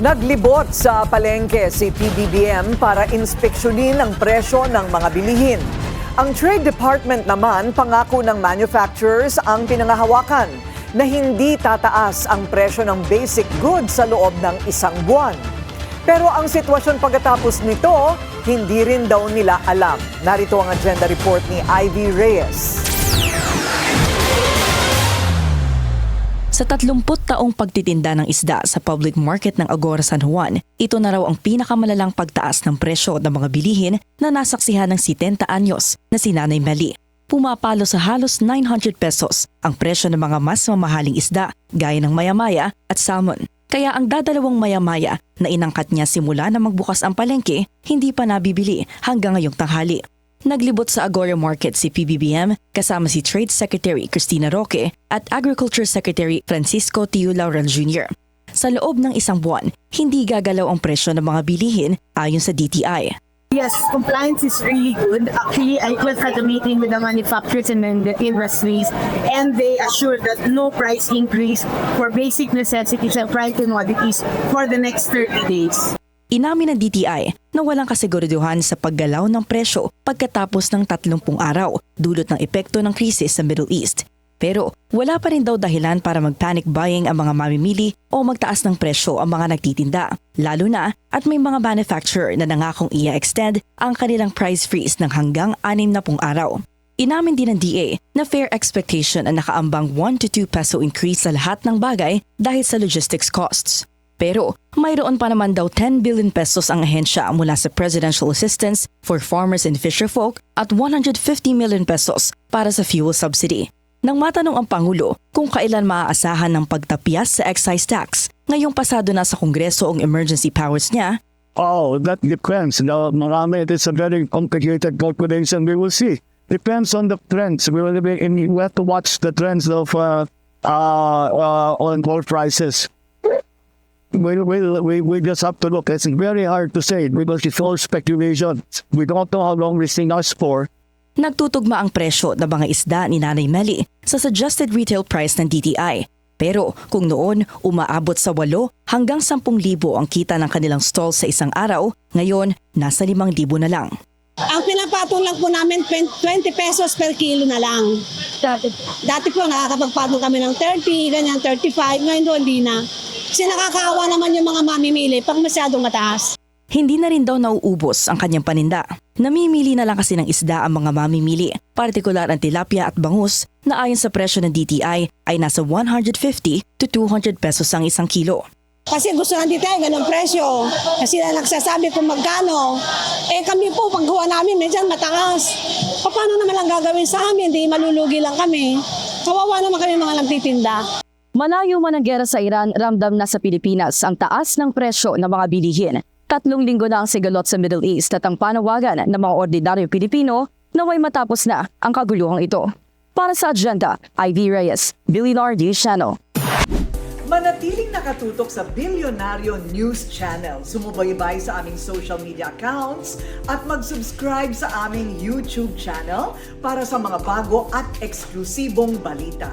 Naglibot sa palengke si PBBM para inspeksyonin ang presyo ng mga bilihin. Ang Trade Department naman pangako ng manufacturers ang pinangahawakan na hindi tataas ang presyo ng basic goods sa loob ng isang buwan. Pero ang sitwasyon pagkatapos nito, hindi rin daw nila alam. Narito ang agenda report ni Ivy Reyes. Sa 30 taong pagtitinda ng isda sa public market ng Agora San Juan, ito na raw ang pinakamalalang pagtaas ng presyo ng mga bilihin na nasaksihan ng 70 anyos na si Nanay Meli. Pumapalo sa halos 900 pesos ang presyo ng mga mas mamahaling isda gaya ng mayamaya at salmon. Kaya ang dadalawang mayamaya na inangkat niya simula na magbukas ang palengke, hindi pa nabibili hanggang ngayong tanghali. Naglibot sa Agora Market si PBBM kasama si Trade Secretary Cristina Roque at Agriculture Secretary Francisco Tiu Laurel Jr. Sa loob ng isang buwan, hindi gagalaw ang presyo ng mga bilihin ayon sa DTI. Yes, compliance is really good. Actually, I was at a meeting with the manufacturers and then the industries, and they assured that no price increase for basic necessities and prime commodities for the next 30 days. Inamin ng DTI na walang kasiguraduhan sa paggalaw ng presyo pagkatapos ng 30 araw dulot ng epekto ng krisis sa Middle East. Pero wala pa rin daw dahilan para mag-panic buying ang mga mamimili o magtaas ng presyo ang mga nagtitinda. Lalo na at may mga manufacturer na nangakong i-extend ang kanilang price freeze ng hanggang 60 araw. Inamin din ng DA na fair expectation ang nakaambang 1 to 2 peso increase sa lahat ng bagay dahil sa logistics costs. Pero mayroon pa naman daw 10 billion pesos ang ahensya mula sa Presidential Assistance for Farmers and Fisherfolk at 150 million pesos para sa fuel subsidy. Nang matanong ang Pangulo kung kailan maaasahan ng pagtapyas sa excise tax, ngayong pasado na sa Kongreso ang emergency powers niya. Oh, that depends. Now, marami, it is a very complicated calculation. We will see. Depends on the trends. We have to watch the trends of on gold prices. We just have to look. It's very hard to say because it's all speculation. We don't know how long this thing lasts for. Nagtutugma ang presyo ng mga isda ni Nanay Meli sa suggested retail price ng DTI. Pero kung noon umaabot sa 8 hanggang 10,000 ang kita ng kanilang stall sa isang araw, ngayon nasa 5,000 na lang. Ang pinapatong lang po namin 20 pesos per kilo na lang. Dati po nakakapagpatong kami ng 30, ganyan 35, ngayon doon hindi na. Kasi nakakaawa naman yung mga mamimili pag masyadong mataas. Hindi na rin daw nauubos ang kanyang paninda. Namimili na lang kasi ng isda ang mga mamimili, partikular ang tilapia at bangus na ayon sa presyo ng DTI ay nasa 150 to 200 pesos ang isang kilo. Kasi gusto ng DTI, ganun presyo. Kasi na nagsasabi kung magkano. Kami po, paggawa namin, medyan mataas. Paano naman lang gagawin sa amin? Di malulugi lang kami. Kawawa naman kami mga nagtitinda. Malayo man ang gera sa Iran, ramdam na sa Pilipinas ang taas ng presyo ng mga bilihin. 3 linggo na ang sigalot sa Middle East at ang panawagan ng mga ordinaryong Pilipino naway matapos na ang kaguluhang ito. Para sa Agenda, Ivy Reyes, Billionaire News Channel. Manatiling nakatutok sa Bilyonaryo News Channel. Sumubaybay sa aming social media accounts at mag-subscribe sa aming YouTube channel para sa mga bago at eksklusibong balita.